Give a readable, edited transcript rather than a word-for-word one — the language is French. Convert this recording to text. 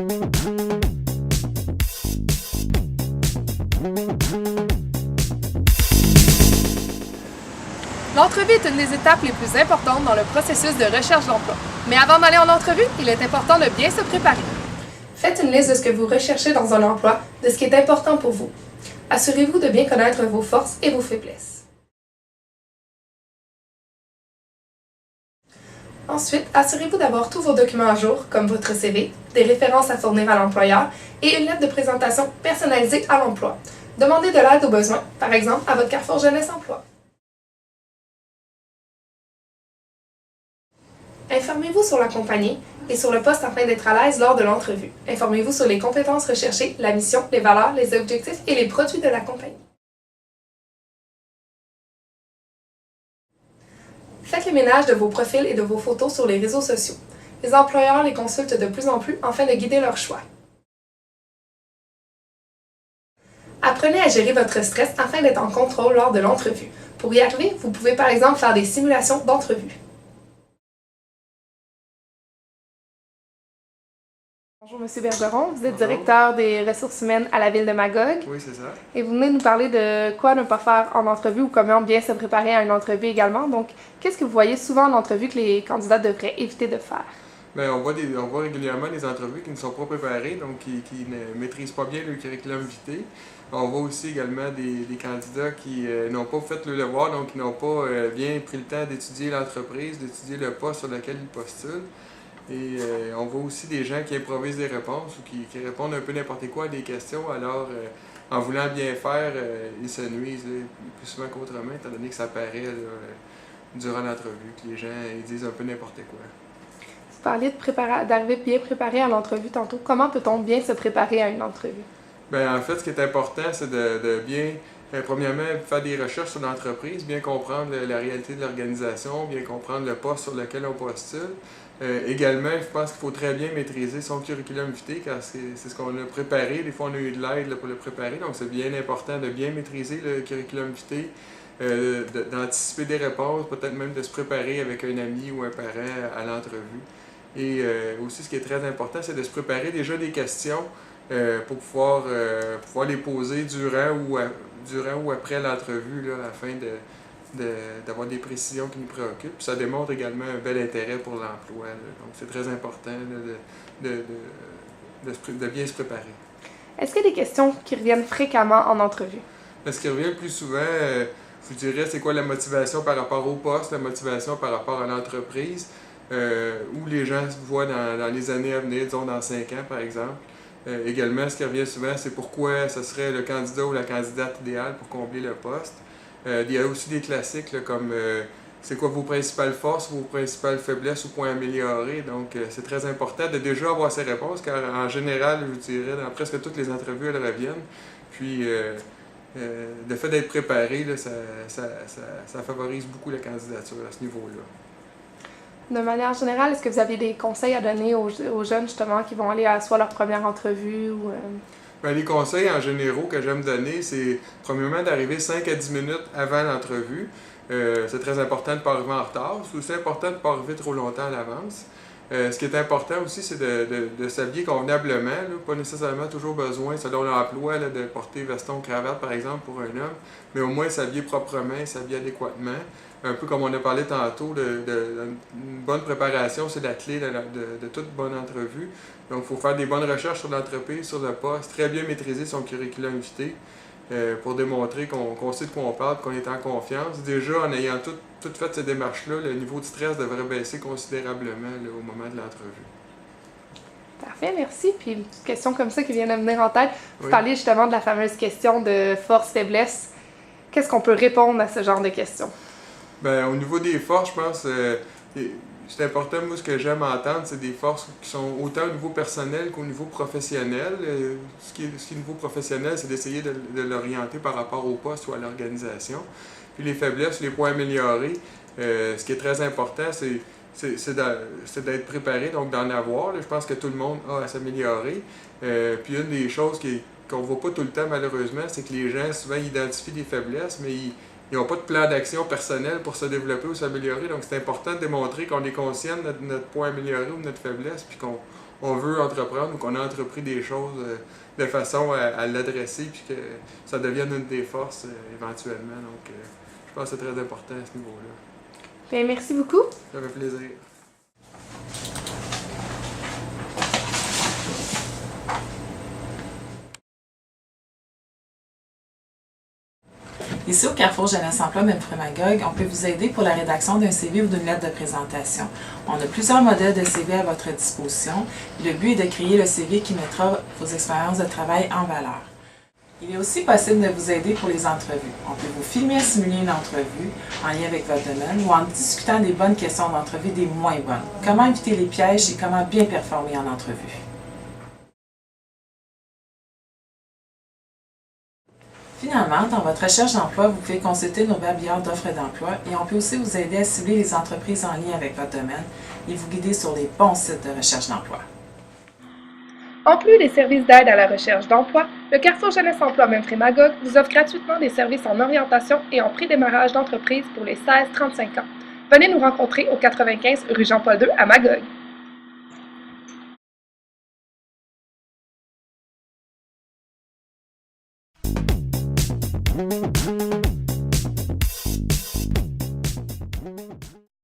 L'entrevue est une des étapes les plus importantes dans le processus de recherche d'emploi. Mais avant d'aller en entrevue, il est important de bien se préparer. Faites une liste de ce que vous recherchez dans un emploi, de ce qui est important pour vous. Assurez-vous de bien connaître vos forces et vos faiblesses. Ensuite, assurez-vous d'avoir tous vos documents à jour, comme votre CV, des références à fournir à l'employeur et une lettre de présentation personnalisée à l'emploi. Demandez de l'aide au besoin, par exemple à votre Carrefour Jeunesse Emploi. Informez-vous sur la compagnie et sur le poste afin d'être à l'aise lors de l'entrevue. Informez-vous sur les compétences recherchées, la mission, les valeurs, les objectifs et les produits de la compagnie. Faites le ménage de vos profils et de vos photos sur les réseaux sociaux. Les employeurs les consultent de plus en plus afin de guider leur choix. Apprenez à gérer votre stress afin d'être en contrôle lors de l'entrevue. Pour y arriver, vous pouvez par exemple faire des simulations d'entrevue. Bonjour M. Bergeron, vous êtes directeur des ressources humaines à la ville de Magog. Oui, c'est ça. Et vous venez nous parler de quoi ne pas faire en entrevue ou comment bien se préparer à une entrevue également. Donc, qu'est-ce que vous voyez souvent en entrevue que les candidats devraient éviter de faire? Bien, on voit régulièrement des entrevues qui ne sont pas préparées, donc qui ne maîtrisent pas bien le curriculum vitae. On voit aussi également des candidats qui n'ont pas fait le devoir, donc qui n'ont pas bien pris le temps d'étudier l'entreprise, d'étudier le poste sur lequel ils postulent. Et on voit aussi des gens qui improvisent des réponses ou qui répondent un peu n'importe quoi à des questions, alors en voulant bien faire, ils se nuisent plus souvent qu'autrement, étant donné que ça paraît durant l'entrevue, que les gens ils disent un peu n'importe quoi. Vous parliez d'arriver bien préparé à l'entrevue tantôt. Comment peut-on bien se préparer à une entrevue? Bien, en fait, ce qui est important, c'est de bien, premièrement, faire des recherches sur l'entreprise, bien comprendre la réalité de l'organisation, bien comprendre le poste sur lequel on postule. Également, je pense qu'il faut très bien maîtriser son curriculum vitae, car c'est ce qu'on a préparé. Des fois, on a eu de l'aide pour le préparer, donc c'est bien important de bien maîtriser le curriculum vitae, d'anticiper des réponses, peut-être même de se préparer avec un ami ou un parent à l'entrevue. Et aussi, ce qui est très important, c'est de se préparer déjà des questions pour pouvoir les poser durant ou après l'entrevue, là, afin d'avoir des précisions qui nous préoccupent. Puis ça démontre également un bel intérêt pour l'emploi. Donc, c'est très important là, de bien se préparer. Est-ce qu'il y a des questions qui reviennent fréquemment en entrevue? Ce qui revient le plus souvent, je dirais, c'est quoi la motivation par rapport au poste, la motivation par rapport à l'entreprise, où les gens se voient dans les années à venir, disons dans 5 ans par exemple. Également, ce qui revient souvent, c'est pourquoi ce serait le candidat ou la candidate idéale pour combler le poste. Il y a aussi des classiques là, comme c'est quoi vos principales forces, vos principales faiblesses ou points améliorés. Donc, c'est très important de déjà avoir ces réponses, car en général, je dirais, dans presque toutes les entrevues, elles reviennent. Puis, le fait d'être préparé, là, ça favorise beaucoup la candidature à ce niveau-là. De manière générale, est-ce que vous avez des conseils à donner aux jeunes justement qui vont aller à soit leur première entrevue ou... Bien, les conseils en généraux que j'aime donner, c'est premièrement d'arriver 5 à 10 minutes avant l'entrevue. C'est très important de ne pas arriver en retard. C'est aussi important de ne pas arriver trop longtemps à l'avance. Ce qui est important aussi, c'est de s'habiller convenablement. Là. Pas nécessairement toujours besoin, selon l'emploi, là, de porter veston, cravate, par exemple, pour un homme. Mais au moins s'habiller proprement, s'habiller adéquatement. Un peu comme on a parlé tantôt, une bonne préparation, c'est la clé de toute bonne entrevue. Donc, il faut faire des bonnes recherches sur l'entreprise, sur le poste, très bien maîtriser son curriculum vitae pour démontrer qu'on sait de quoi on parle, qu'on est en confiance. Déjà, en ayant tout fait ces démarches-là, le niveau de stress devrait baisser considérablement là, au moment de l'entrevue. Parfait, merci. Puis une petite question comme ça qui vient de me venir en tête. Vous Oui. parliez justement de la fameuse question de force-faiblesse. Qu'est-ce qu'on peut répondre à ce genre de questions? Bien, au niveau des forces, je pense c'est important, moi, ce que j'aime entendre, c'est des forces qui sont autant au niveau personnel qu'au niveau professionnel. Ce qui est au niveau professionnel, c'est d'essayer de l'orienter par rapport au poste ou à l'organisation. Puis les faiblesses, les points améliorés, ce qui est très important, c'est d'être préparé, donc d'en avoir. Là, je pense que tout le monde a à s'améliorer. Puis une des choses qu'on ne voit pas tout le temps, malheureusement, c'est que les gens, souvent, identifient des faiblesses, mais ils n'ont pas de plan d'action personnel pour se développer ou s'améliorer. Donc, c'est important de démontrer qu'on est conscient de notre point amélioré ou de notre faiblesse, puis qu'on veut entreprendre ou qu'on a entrepris des choses de façon à l'adresser, puis que ça devienne une des forces éventuellement. Donc, je pense que c'est très important à ce niveau-là. Bien, merci beaucoup. Ça fait plaisir. Ici, au Carrefour Jeunesse Emploi Memphremagog, on peut vous aider pour la rédaction d'un CV ou d'une lettre de présentation. On a plusieurs modèles de CV à votre disposition. Le but est de créer le CV qui mettra vos expériences de travail en valeur. Il est aussi possible de vous aider pour les entrevues. On peut vous filmer et simuler une entrevue en lien avec votre domaine ou en discutant des bonnes questions d'entrevue des moins bonnes. Comment éviter les pièges et comment bien performer en entrevue. Finalement, dans votre recherche d'emploi, vous pouvez consulter nos babilleurs d'offres d'emploi et on peut aussi vous aider à cibler les entreprises en lien avec votre domaine et vous guider sur les bons sites de recherche d'emploi. En plus des services d'aide à la recherche d'emploi, le Carrefour Jeunesse Emploi Memphremagog vous offre gratuitement des services en orientation et en prédémarrage d'entreprise pour les 16-35 ans. Venez nous rencontrer au 95 rue Jean-Paul II à Magog.